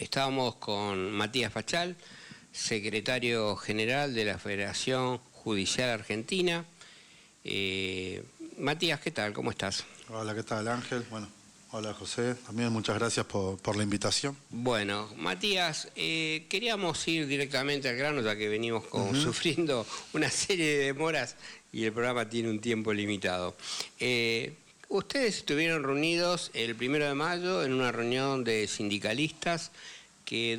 Estábamos con Matías Pachal, secretario general de la Federación Judicial Argentina. Matías, ¿qué tal? ¿Cómo estás? Hola, ¿qué tal, Ángel? Bueno, hola, José. También muchas gracias por la invitación. Bueno, Matías, queríamos ir directamente al grano, ya que venimos sufriendo una serie de demoras y el programa tiene un tiempo limitado. Ustedes estuvieron reunidos el 1 de mayo en una reunión de sindicalistas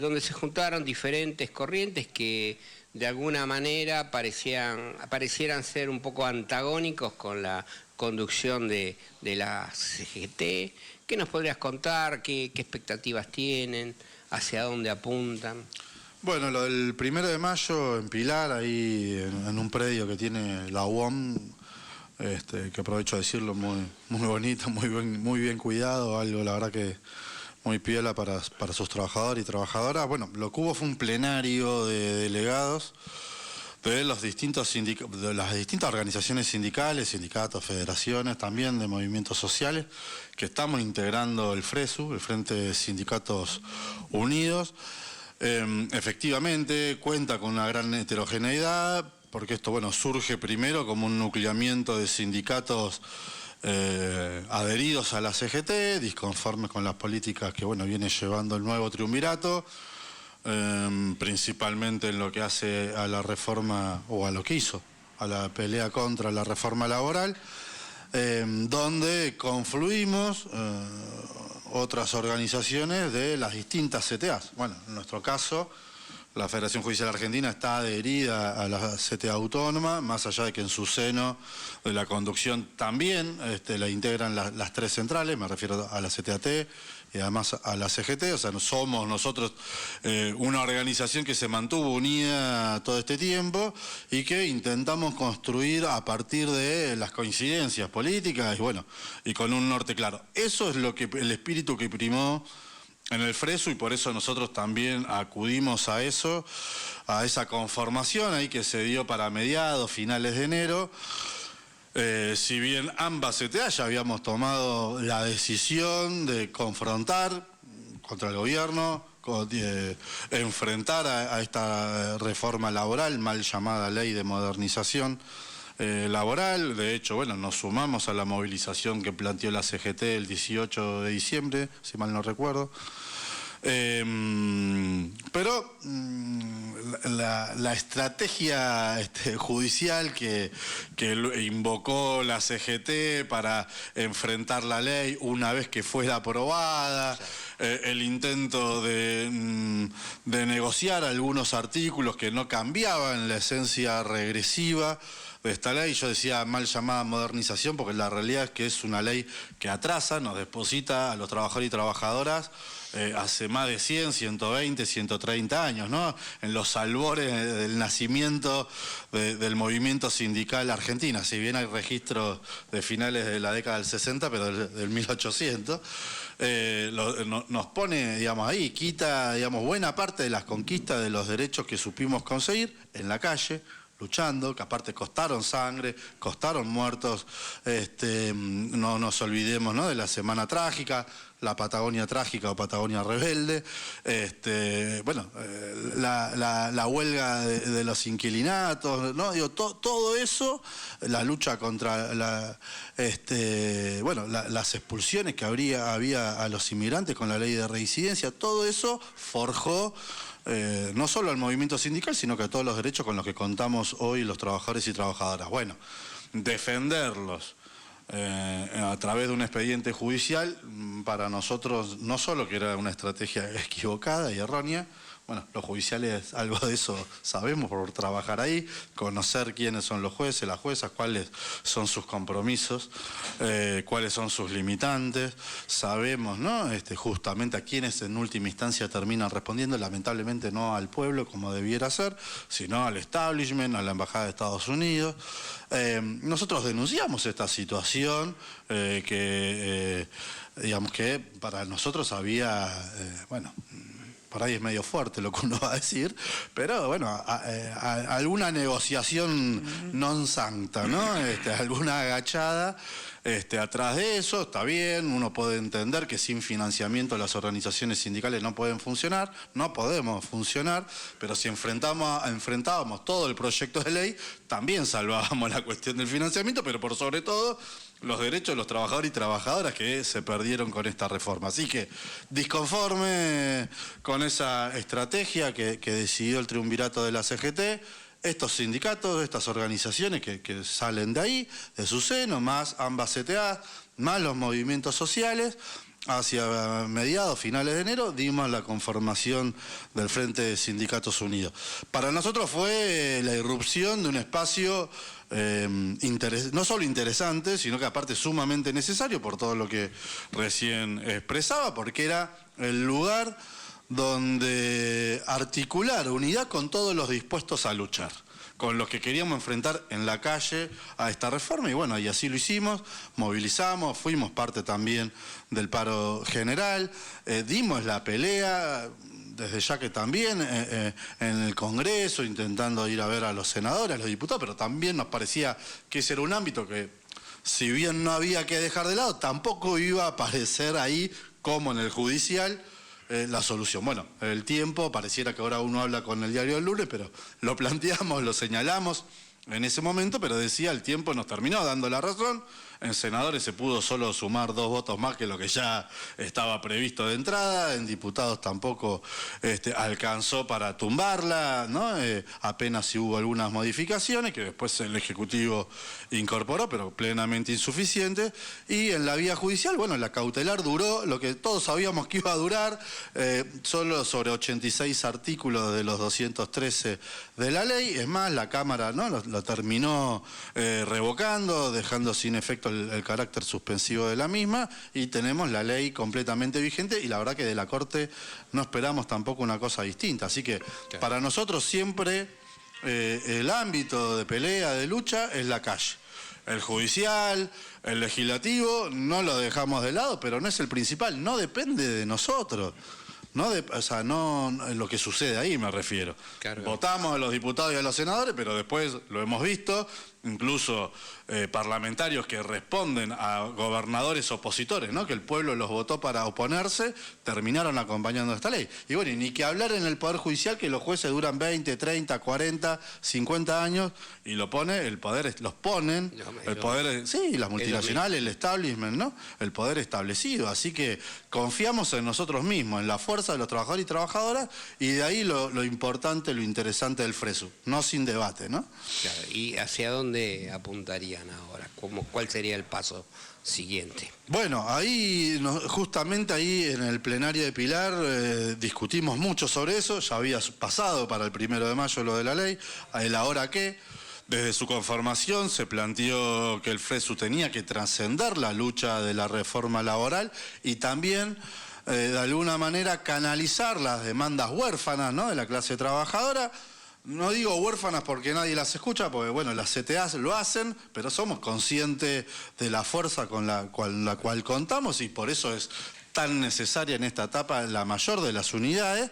donde se juntaron diferentes corrientes que de alguna manera parecieran ser un poco antagónicos con la conducción de la CGT. ¿Qué nos podrías contar? ¿Qué expectativas tienen? ¿Hacia dónde apuntan? Bueno, lo del 1 de mayo en Pilar, ahí en un predio que tiene la UOM, que aprovecho de decirlo, muy bonito, muy bien cuidado, algo la verdad que muy piola para sus trabajadores y trabajadoras. Bueno, lo que hubo fue un plenario de delegados de las distintas organizaciones sindicales, sindicatos, federaciones, también de movimientos sociales, que estamos integrando el FRESU, el Frente de Sindicatos Unidos. Efectivamente cuenta con una gran heterogeneidad, porque esto, bueno, surge primero como un nucleamiento de sindicatos adheridos a la CGT, disconformes con las políticas que, bueno, viene llevando el nuevo triunvirato, principalmente en lo que hace a la reforma, o a lo que hizo, a la pelea contra la reforma laboral, donde confluimos otras organizaciones de las distintas CTAs. Bueno, en nuestro caso, la Federación Judicial Argentina está adherida a la CTA autónoma, más allá de que en su seno de la conducción también la integran las tres centrales, me refiero a la CTAT y además a la CGT, o sea, somos nosotros una organización que se mantuvo unida todo este tiempo y que intentamos construir a partir de las coincidencias políticas y, bueno, y con un norte claro. Eso es el espíritu que primó en el FRESU, y por eso nosotros también acudimos a eso, a esa conformación ahí que se dio para mediados, finales de enero. Si bien ambas CTA ya habíamos tomado la decisión de confrontar contra el gobierno, enfrentar a esta reforma laboral, mal llamada ley de modernización laboral. De hecho, bueno, nos sumamos a la movilización que planteó la CGT el 18 de diciembre, si mal no recuerdo. Pero la estrategia judicial que invocó la CGT para enfrentar la ley una vez que fuera aprobada, el intento de negociar algunos artículos que no cambiaban la esencia regresiva de esta ley, yo decía mal llamada modernización, porque la realidad es que es una ley que atrasa, nos deposita a los trabajadores y trabajadoras hace más de 100, 120, 130 años, ¿no? En los albores del nacimiento del movimiento sindical argentino, si bien hay registros de finales de la década del 60, pero del 1800, nos pone, digamos, ahí, quita, digamos, buena parte de las conquistas de los derechos que supimos conseguir en la calle, luchando, que aparte costaron sangre, costaron muertos. No nos olvidemos, ¿no?, de la Semana Trágica, la Patagonia Trágica o Patagonia Rebelde, bueno, la huelga de los inquilinatos, ¿no? Digo, todo eso, la lucha contra bueno, las expulsiones que había a los inmigrantes con la ley de reincidencia, todo eso forjó no solo al movimiento sindical, sino que a todos los derechos con los que contamos hoy los trabajadores y trabajadoras. Bueno, defenderlos a través de un expediente judicial, para nosotros no solo que era una estrategia equivocada y errónea. Bueno, los judiciales algo de eso sabemos por trabajar ahí, conocer quiénes son los jueces, las juezas, cuáles son sus compromisos, cuáles son sus limitantes. Sabemos, ¿no?, justamente a quienes en última instancia terminan respondiendo, lamentablemente no al pueblo como debiera ser, sino al establishment, a la Embajada de Estados Unidos. Nosotros denunciamos esta situación digamos que para nosotros había, bueno, por ahí es medio fuerte lo que uno va a decir, pero bueno, alguna negociación non sancta, ¿no? Alguna agachada atrás de eso, está bien, uno puede entender que sin financiamiento las organizaciones sindicales no pueden funcionar, no podemos funcionar, pero si enfrentábamos todo el proyecto de ley, también salvábamos la cuestión del financiamiento, pero por sobre todo los derechos de los trabajadores y trabajadoras que se perdieron con esta reforma. Así que, disconforme con esa estrategia que decidió el triunvirato de la CGT, estos sindicatos, estas organizaciones que salen de ahí, de su seno, más ambas CTA, más los movimientos sociales, hacia mediados, finales de enero, dimos la conformación del Frente de Sindicatos Unidos. Para nosotros fue la irrupción de un espacio no solo interesante, sino que aparte sumamente necesario por todo lo que recién expresaba, porque era el lugar donde articular unidad con todos los dispuestos a luchar, con los que queríamos enfrentar en la calle a esta reforma, y bueno, y así lo hicimos, movilizamos, fuimos parte también del paro general, dimos la pelea, desde ya que también en el Congreso, intentando ir a ver a los senadores, a los diputados, pero también nos parecía que ese era un ámbito que, si bien no había que dejar de lado, tampoco iba a aparecer ahí, como en el judicial, la solución. Bueno, el tiempo, pareciera que ahora uno habla con el diario del lunes, pero lo planteamos, lo señalamos en ese momento, pero decía, el tiempo nos terminó dando la razón. En senadores se pudo solo sumar 2 votos más que lo que ya estaba previsto de entrada, en diputados tampoco alcanzó para tumbarla, ¿no? Apenas si hubo algunas modificaciones que después el Ejecutivo incorporó, pero plenamente insuficiente. Y en la vía judicial, bueno, la cautelar duró lo que todos sabíamos que iba a durar, solo sobre 86 artículos de los 213 de la ley. Es más, la Cámara, ¿no?, lo terminó revocando, dejando sin efecto el carácter suspensivo de la misma, y tenemos la ley completamente vigente, y la verdad que de la Corte no esperamos tampoco una cosa distinta. Así que para nosotros siempre el ámbito de pelea, de lucha, es la calle. El judicial, el legislativo, no lo dejamos de lado, pero no es el principal, no depende de nosotros. No lo que sucede ahí me refiero. Claro. Votamos a los diputados y a los senadores, pero después lo hemos visto, incluso parlamentarios que responden a gobernadores opositores, ¿no?, que el pueblo los votó para oponerse, terminaron acompañando esta ley. Y bueno, y ni que hablar en el Poder Judicial, que los jueces duran 20, 30, 40, 50 años, y los ponen, el poder, sí, las multinacionales, el establishment, ¿no?, el poder establecido. Así que confiamos en nosotros mismos, en la fuerza de los trabajadores y trabajadoras, y de ahí lo importante, lo interesante del FRESU, no sin debate, ¿no? Claro, ¿y hacia dónde apuntarían ahora? ¿Cuál sería el paso siguiente? Bueno, ahí, justamente ahí en el plenario de Pilar discutimos mucho sobre eso. Ya había pasado para el 1 de mayo lo de la ley, el ahora qué. Desde su conformación se planteó que el FRESU tenía que trascender la lucha de la reforma laboral y también de alguna manera canalizar las demandas huérfanas, ¿no?, de la clase trabajadora. No digo huérfanas porque nadie las escucha, porque bueno, las CTAs lo hacen, pero somos conscientes de la fuerza con la cual contamos, y por eso es tan necesaria en esta etapa la mayor de las unidades.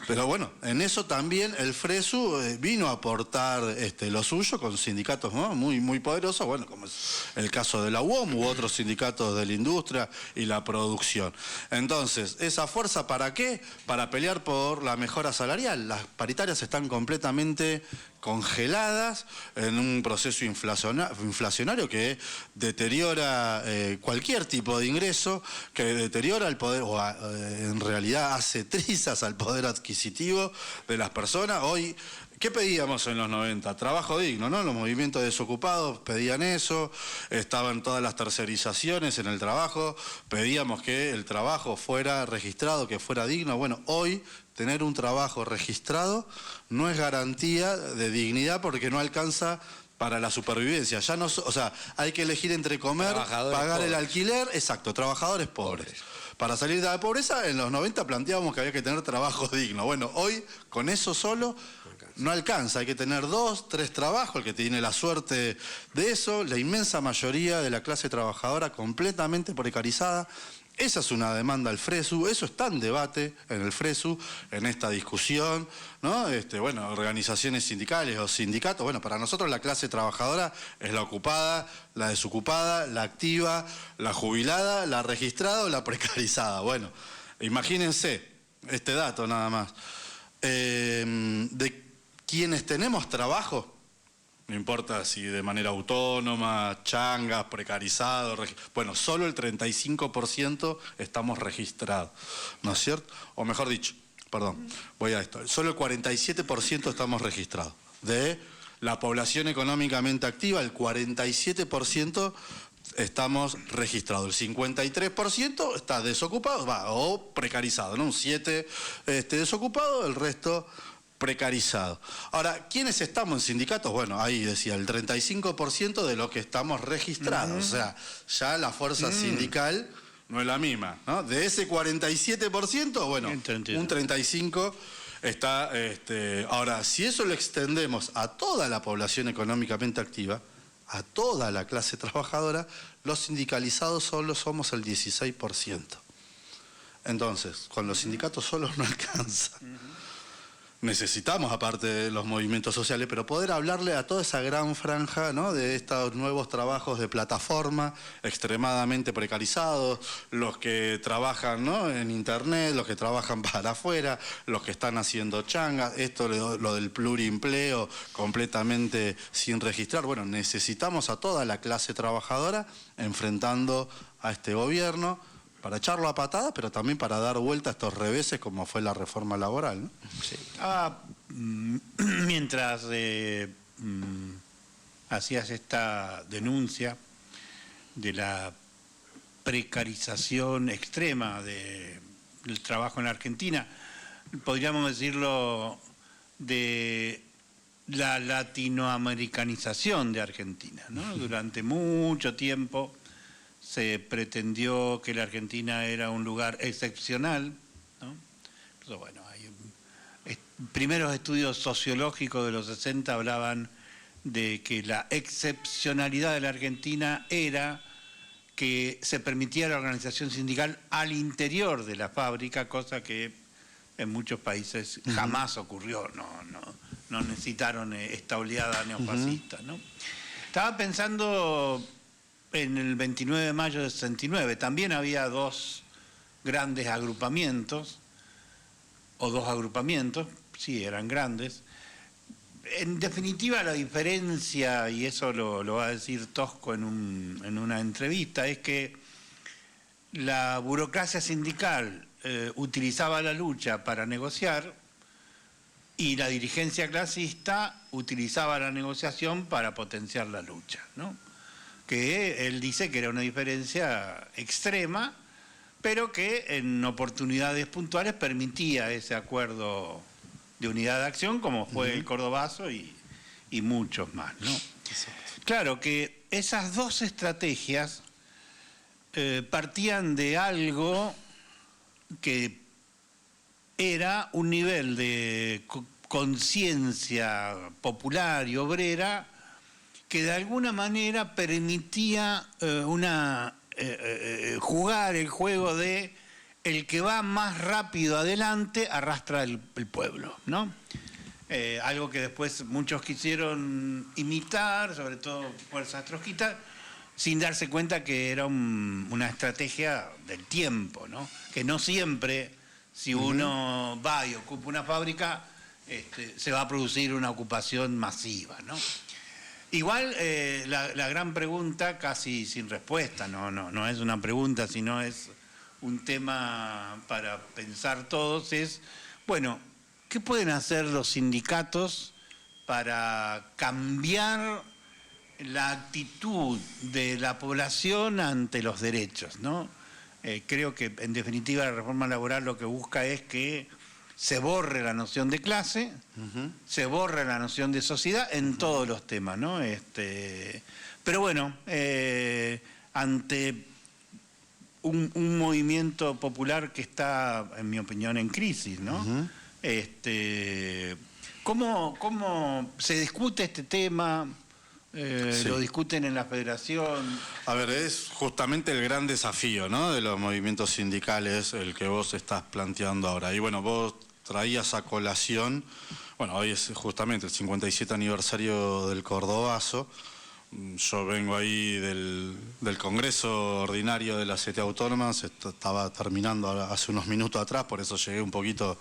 Pero bueno, en eso también el FRESU vino a aportar lo suyo con sindicatos, ¿no?, muy, muy poderosos, bueno, como es el caso de la UOM u otros sindicatos de la industria y la producción. Entonces, ¿esa fuerza para qué? Para pelear por la mejora salarial. Las paritarias están completamente congeladas en un proceso inflacionario que deteriora cualquier tipo de ingreso, que deteriora el poder, o en realidad hace trizas al poder adquisitivo de las personas. Hoy, ¿qué pedíamos en los 90? Trabajo digno, ¿no? Los movimientos desocupados pedían eso, estaban todas las tercerizaciones en el trabajo, pedíamos que el trabajo fuera registrado, que fuera digno. Bueno, hoy tener un trabajo registrado no es garantía de dignidad porque no alcanza para la supervivencia. Ya no, o sea, hay que elegir entre comer, pagar el alquiler, exacto, trabajadores pobres. Para salir de la pobreza, en los 90 planteábamos que había que tener trabajo digno. Bueno, hoy con eso solo no alcanza, hay que tener 2, 3 trabajos, el que tiene la suerte de eso. La inmensa mayoría de la clase trabajadora completamente precarizada, Esa es una demanda al FRESU, eso está en debate en el FRESU, en esta discusión, ¿no? Bueno, organizaciones sindicales o sindicatos, bueno, para nosotros la clase trabajadora es la ocupada, la desocupada, la activa, la jubilada, la registrada o la precarizada. Bueno, imagínense este dato nada más. De quienes tenemos trabajo, no importa si de manera autónoma, changas, precarizado, bueno, solo el 35% estamos registrados, ¿no es cierto? O mejor dicho, perdón, voy a esto, solo el 47% estamos registrados. De la población económicamente activa, el 47% estamos registrados, el 53% está desocupado, o precarizado, ¿no? Un 7% desocupado, el resto precarizado. Ahora, ¿quiénes estamos en sindicatos? Bueno, ahí decía, el 35% de lo que estamos registrados. O sea, ya la fuerza sindical no es la misma, ¿no? De ese 47%, bueno, un 35% está... Ahora, si eso lo extendemos a toda la población económicamente activa, a toda la clase trabajadora, los sindicalizados solo somos el 16%. Entonces, con los sindicatos solos no alcanza. Necesitamos, aparte de los movimientos sociales, pero poder hablarle a toda esa gran franja, ¿no? De estos nuevos trabajos de plataforma, extremadamente precarizados, los que trabajan, ¿no? En internet, los que trabajan para afuera, los que están haciendo changas, esto lo del pluriempleo completamente sin registrar. Bueno, necesitamos a toda la clase trabajadora enfrentando a este gobierno, para echarlo a patadas, pero también para dar vuelta a estos reveses como fue la reforma laboral, ¿no? Sí. Mientras hacías esta denuncia de la precarización extrema del trabajo en la Argentina, podríamos decirlo de la latinoamericanización de Argentina, ¿no? Durante mucho tiempo se pretendió que la Argentina era un lugar excepcional, ¿no? Entonces, bueno, primeros estudios sociológicos de los 60 hablaban de que la excepcionalidad de la Argentina era que se permitía la organización sindical al interior de la fábrica, cosa que en muchos países jamás ocurrió, no necesitaron esta oleada neofascista, ¿no? Estaba pensando en el 29 de mayo del 69, también había dos grandes agrupamientos, sí, eran grandes. En definitiva, la diferencia, y eso lo va a decir Tosco en una entrevista, es que la burocracia sindical utilizaba la lucha para negociar y la dirigencia clasista utilizaba la negociación para potenciar la lucha, ¿no? Que él dice que era una diferencia extrema, pero que en oportunidades puntuales permitía ese acuerdo de unidad de acción, como fue el Cordobazo y muchos más, ¿no? Claro que esas dos estrategias partían de algo que era un nivel de conciencia popular y obrera que de alguna manera permitía jugar el juego de el que va más rápido adelante arrastra el pueblo, ¿no? Algo que después muchos quisieron imitar, sobre todo fuerzas trotskistas, sin darse cuenta que era una estrategia del tiempo, ¿no? Que no siempre, si uno va y ocupa una fábrica, se va a producir una ocupación masiva, ¿no? Igual la gran pregunta, casi sin respuesta, no es una pregunta, sino es un tema para pensar todos, es, bueno, ¿qué pueden hacer los sindicatos para cambiar la actitud de la población ante los derechos, ¿no? Creo que, en definitiva, la reforma laboral lo que busca es que se borre la noción de clase, se borre la noción de sociedad en todos los temas, ¿no? Pero bueno, ante un movimiento popular que está, en mi opinión, en crisis, ¿no? ¿Cómo se discute este tema? Sí. ¿Lo discuten en la federación? A ver, es justamente el gran desafío, ¿no?, de los movimientos sindicales, el que vos estás planteando ahora. Y bueno, vos traías a colación, bueno, hoy es justamente el 57 aniversario del Cordobazo. Yo vengo ahí del Congreso Ordinario de la CTA Autónoma, se estaba terminando hace unos minutos atrás, por eso llegué un poquito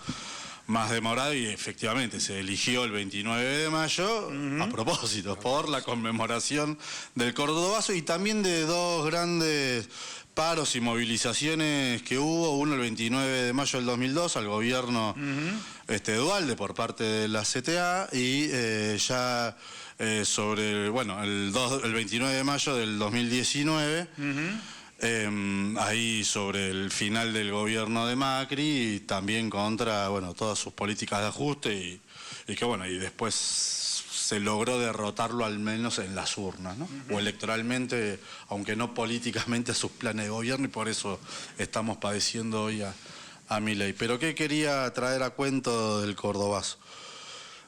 más demorado, y efectivamente se eligió el 29 de mayo a propósito, por la conmemoración del Cordobazo y también de dos grandes paros y movilizaciones que hubo. Uno el 29 de mayo del 2002 al gobierno Duhalde por parte de la CTA, y ya sobre, bueno, el 29 de mayo del 2019, ahí sobre el final del gobierno de Macri, y también contra, bueno, todas sus políticas de ajuste, y que bueno, y después se logró derrotarlo al menos en las urnas, ¿no? O electoralmente, aunque no políticamente, sus planes de gobierno, y por eso estamos padeciendo hoy a Milei. Pero ¿qué quería traer a cuento del Cordobazo?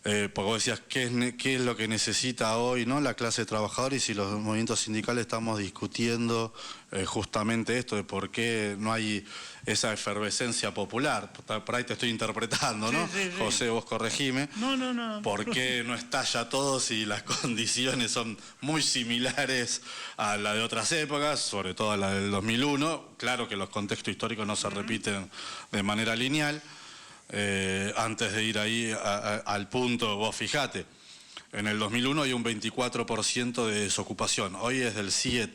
Porque vos decías, ¿qué es lo que necesita hoy, ¿no?, la clase trabajadora? Y si los movimientos sindicales estamos discutiendo justamente esto, de por qué no hay esa efervescencia popular. Por ahí te estoy interpretando, ¿no? Sí, sí, sí. José, vos corregime. No. ¿Por qué no estalla todo si las condiciones son muy similares a la de otras épocas, sobre todo a la del 2001? Claro que los contextos históricos no se repiten de manera lineal. Antes de ir ahí al punto, vos fijate, en el 2001 hay un 24% de desocupación, hoy es del 7%,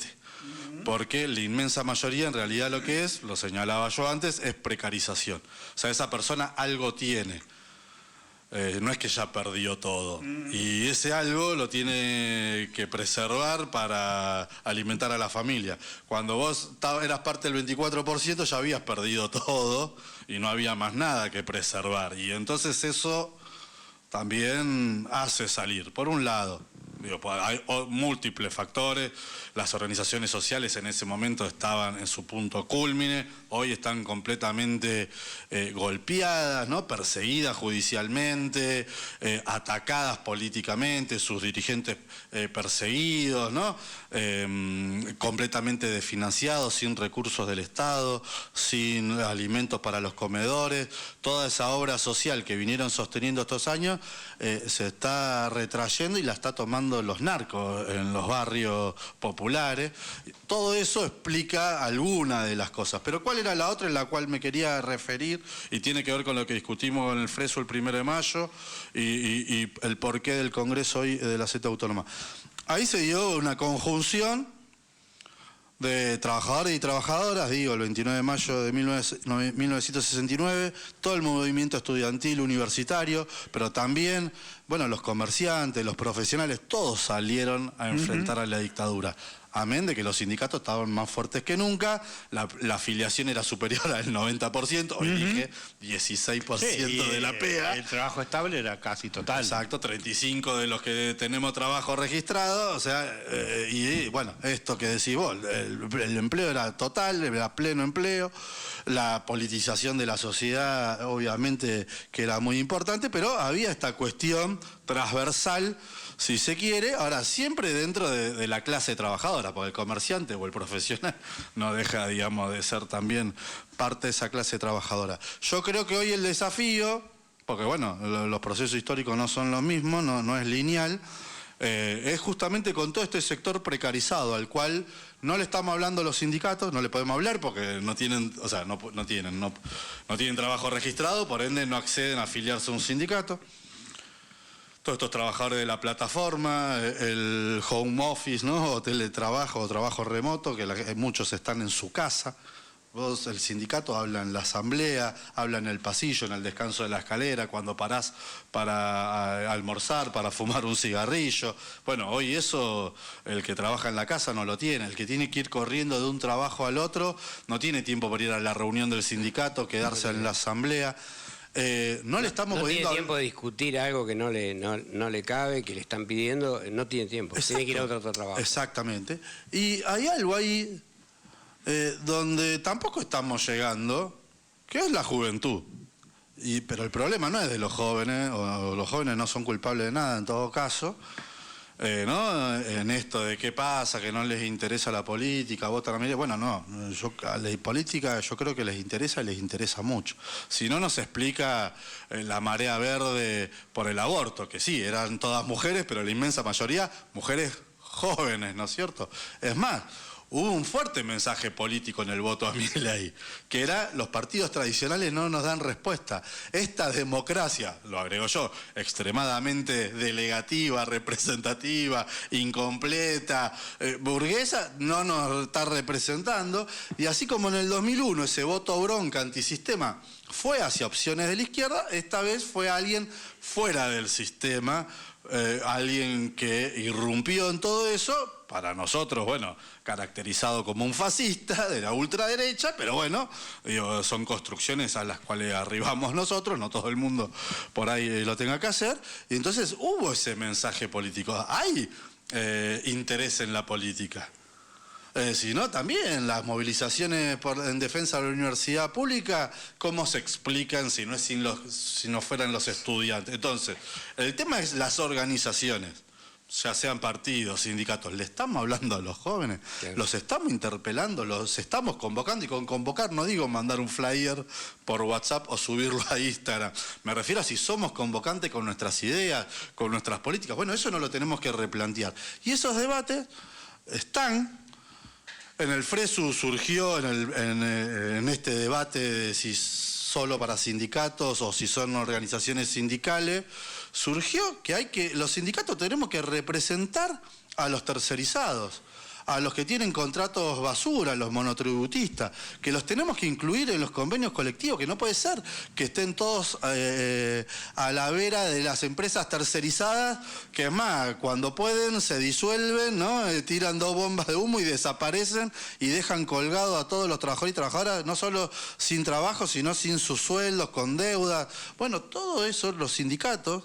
porque la inmensa mayoría en realidad lo que es, lo señalaba yo antes, es precarización. O sea, esa persona algo tiene, no es que ya perdió todo, y ese algo lo tiene que preservar para alimentar a la familia. Cuando vos eras parte del 24% ya habías perdido todo y no había más nada que preservar, y entonces eso también hace salir, por un lado. Hay múltiples factores. Las organizaciones sociales en ese momento estaban en su punto cúlmine, hoy están completamente golpeadas, ¿no?, perseguidas judicialmente, atacadas políticamente, sus dirigentes perseguidos, ¿no?, completamente desfinanciados, sin recursos del Estado, sin alimentos para los comedores. Toda esa obra social que vinieron sosteniendo estos años se está retrayendo y la está tomando los narcos en los barrios populares. Todo eso explica alguna de las cosas. Pero ¿cuál era la otra en la cual me quería referir? Y tiene que ver con lo que discutimos en el Freso el 1 de mayo y el porqué del Congreso hoy de la CTA Autónoma. Ahí se dio una conjunción de trabajadores y trabajadoras, digo, el 29 de mayo de 1969, todo el movimiento estudiantil universitario, pero también, bueno, los comerciantes, los profesionales, todos salieron a enfrentar a la dictadura. Amén de que los sindicatos estaban más fuertes que nunca, la afiliación era superior al 90%, hoy dije 16% de la PEA. El trabajo estable era casi total. Exacto, 35 de los que tenemos trabajo registrado, o sea, y bueno, esto que decís vos, el empleo era total, era pleno empleo, la politización de la sociedad obviamente que era muy importante, pero había esta cuestión transversal, si se quiere, ahora siempre dentro de la clase trabajadora, porque el comerciante o el profesional no deja, digamos, de ser también parte de esa clase trabajadora. Yo creo que hoy el desafío, porque bueno, los procesos históricos no son los mismos, no es lineal, es justamente con todo este sector precarizado, al cual no le estamos hablando a los sindicatos, no le podemos hablar porque no tienen, o sea, no tienen trabajo registrado, por ende no acceden a afiliarse a un sindicato. Todos estos trabajadores de la plataforma, el home office, ¿no?, o teletrabajo o trabajo remoto, que muchos están en su casa. Vos, el sindicato habla en la asamblea, habla en el pasillo, en el descanso de la escalera, cuando parás para almorzar, para fumar un cigarrillo. Bueno, hoy eso el que trabaja en la casa no lo tiene. El que tiene que ir corriendo de un trabajo al otro no tiene tiempo para ir a la reunión del sindicato, quedarse en la asamblea. No le estamos tiene tiempo de discutir algo que no le cabe, que le están pidiendo, no tiene tiempo. Exacto. Tiene que ir a otro trabajo. Exactamente. Y hay algo ahí donde tampoco estamos llegando, que es la juventud. Pero el problema no es de los jóvenes, o los jóvenes no son culpables de nada en todo caso. ¿no? En esto de qué pasa, que no les interesa la política, votan a Milei. Bueno, no, a la política yo creo que les interesa y les interesa mucho. Si no, nos explica la marea verde por el aborto, que sí, eran todas mujeres, pero la inmensa mayoría mujeres jóvenes, ¿no es cierto? Es más, hubo un fuerte mensaje político en el voto a Milei, que era: los partidos tradicionales no nos dan respuesta. Esta democracia, lo agrego yo, extremadamente delegativa, representativa, incompleta, burguesa, no nos está representando. Y así como en el 2001 ese voto bronca antisistema fue hacia opciones de la izquierda, esta vez fue alguien fuera del sistema, alguien que irrumpió en todo eso, para nosotros, bueno, caracterizado como un fascista de la ultraderecha, pero bueno, digo, son construcciones a las cuales arribamos nosotros, no todo el mundo por ahí lo tenga que hacer, y entonces hubo ese mensaje político. Hay interés en la política. Si no, también las movilizaciones en defensa de la universidad pública, ¿cómo se explican si no fueran los estudiantes? Entonces, el tema es las organizaciones, ya sean partidos, sindicatos. ¿Le estamos hablando a los jóvenes? Claro. ¿Los estamos interpelando? ¿Los estamos convocando? Y con convocar no digo mandar un flyer por WhatsApp o subirlo a Instagram. Me refiero a si somos convocantes con nuestras ideas, con nuestras políticas. Bueno, eso no lo tenemos que replantear. Y esos debates están... En el FRESU surgió en este debate de si solo para sindicatos o si son organizaciones sindicales, surgió que los sindicatos tenemos que representar a los tercerizados, a los que tienen contratos basura, los monotributistas, que los tenemos que incluir en los convenios colectivos, que no puede ser que estén todos a la vera de las empresas tercerizadas, que es más, cuando pueden se disuelven, ¿no? Tiran 2 bombas de humo y desaparecen y dejan colgado a todos los trabajadores y trabajadoras, no solo sin trabajo, sino sin sus sueldos, con deudas. Bueno, todo eso los sindicatos,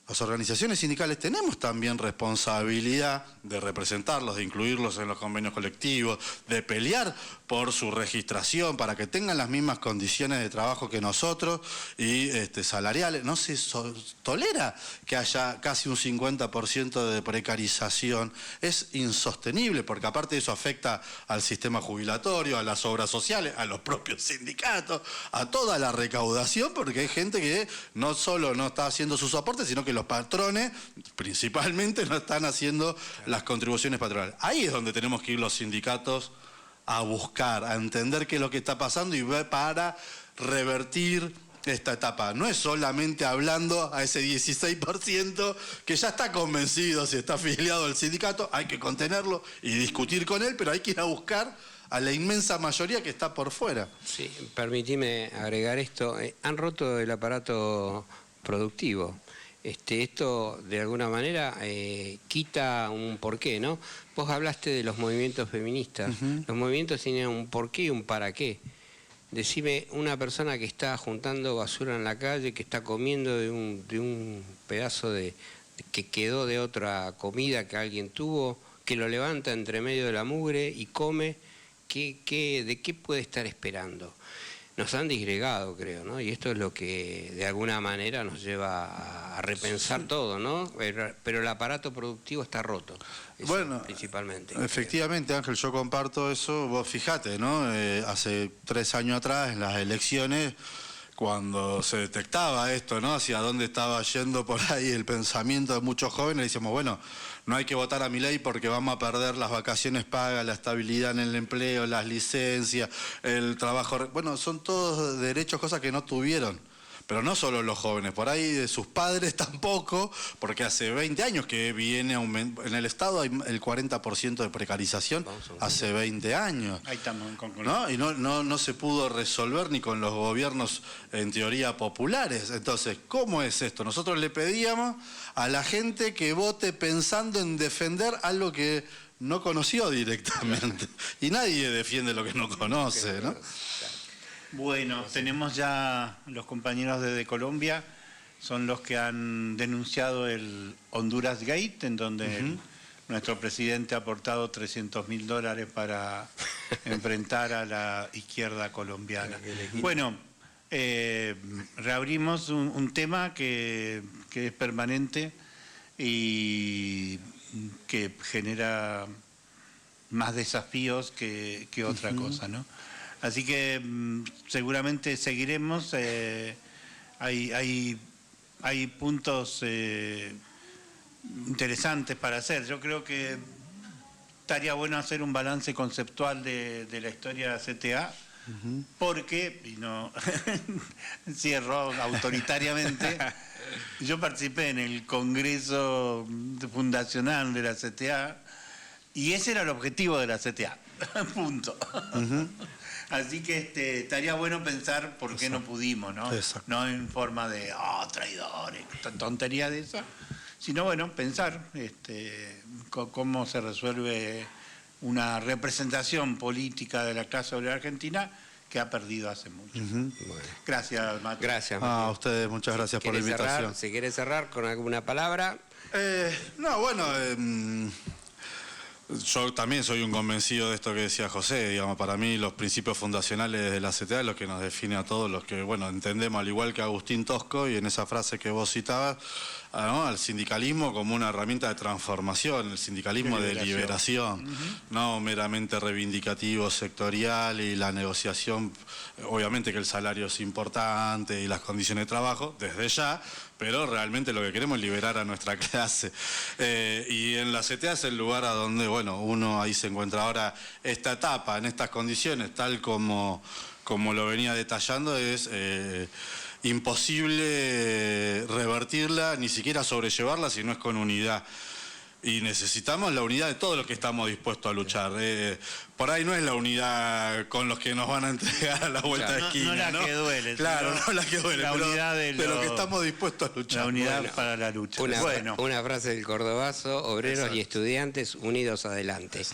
las organizaciones sindicales tenemos también responsabilidad de representarlos, de incluirlos en los convenios colectivos, de pelear por su registración para que tengan las mismas condiciones de trabajo que nosotros y salariales. No se tolera que haya casi un 50% de precarización. Es insostenible porque aparte de eso afecta al sistema jubilatorio, a las obras sociales, a los propios sindicatos, a toda la recaudación, porque hay gente que no solo no está haciendo sus aportes, sino que los patrones principalmente no están haciendo las contribuciones patronales. Ahí es donde tenemos que ir los sindicatos a buscar, a entender qué es lo que está pasando y ver para revertir esta etapa. No es solamente hablando a ese 16% que ya está convencido si está afiliado al sindicato, hay que contenerlo y discutir con él, pero hay que ir a buscar a la inmensa mayoría que está por fuera. Sí, permitime agregar esto. Han roto el aparato productivo. Esto de alguna manera quita un porqué, ¿no? Vos hablaste de los movimientos feministas. Los movimientos tienen un porqué y un para qué. Decime, una persona que está juntando basura en la calle, que está comiendo de un pedazo que quedó de otra comida que alguien tuvo, que lo levanta entre medio de la mugre y come, ¿de qué puede estar esperando? Nos han disgregado, creo, ¿no? Y esto es lo que de alguna manera nos lleva a repensar todo, ¿no? Pero el aparato productivo está roto. Eso, bueno, principalmente. Efectivamente, Ángel, yo comparto eso. Vos fijate, ¿no? Hace 3 años atrás, en las elecciones, cuando se detectaba esto, ¿no? Hacia dónde estaba yendo por ahí el pensamiento de muchos jóvenes, decíamos, bueno, no hay que votar a Milei porque vamos a perder las vacaciones pagas, la estabilidad en el empleo, las licencias, el trabajo. Bueno, son todos derechos, cosas que no tuvieron. Pero no solo los jóvenes, por ahí de sus padres tampoco, porque hace 20 años que viene en el Estado hay el 40% de precarización, hace 20 años. Ahí estamos, ¿no? Y no se pudo resolver ni con los gobiernos en teoría populares. Entonces, ¿cómo es esto? Nosotros le pedíamos a la gente que vote pensando en defender algo que no conoció directamente. Y nadie defiende lo que no conoce, ¿no? Bueno, tenemos ya los compañeros de Colombia, son los que han denunciado el Honduras Gate, en donde nuestro presidente ha aportado $300.000 para enfrentar a la izquierda colombiana. Bueno, reabrimos un tema que es permanente y que genera más desafíos que otra cosa, ¿no? Así que seguramente seguiremos. Hay puntos interesantes para hacer. Yo creo que estaría bueno hacer un balance conceptual de la historia de la CTA, porque, y no cierro autoritariamente, yo participé en el Congreso Fundacional de la CTA y ese era el objetivo de la CTA, punto. Así que estaría bueno pensar por qué no pudimos, ¿no? No en forma de, traidores, tontería de esa, sino bueno, pensar cómo se resuelve una representación política de la clase obrera argentina que ha perdido hace mucho. Bueno. Gracias, Macho. Gracias, Matías. A ustedes, muchas gracias por la invitación. Si quieres cerrar con alguna palabra. No, bueno, yo también soy un convencido de esto que decía José. Digamos, para mí los principios fundacionales de la CTA es lo que nos define a todos los que, bueno, entendemos, al igual que Agustín Tosco, y en esa frase que vos citabas, ¿no?, al sindicalismo como una herramienta de transformación, el sindicalismo de liberación, no meramente reivindicativo, sectorial, y la negociación, obviamente que el salario es importante y las condiciones de trabajo, desde ya, pero realmente lo que queremos es liberar a nuestra clase. Y en la CTA es el lugar a donde, bueno, uno ahí se encuentra ahora. Esta etapa, en estas condiciones, tal como lo venía detallando, es imposible revertirla, ni siquiera sobrellevarla si no es con unidad. Y necesitamos la unidad de todos los que estamos dispuestos a luchar. Por ahí no es la unidad con los que nos van a entregar a la vuelta de esquina. No la que duele. Claro, no la que duele, pero que estamos dispuestos a luchar. La unidad para la lucha. Una frase del Cordobazo: obreros y estudiantes unidos adelante.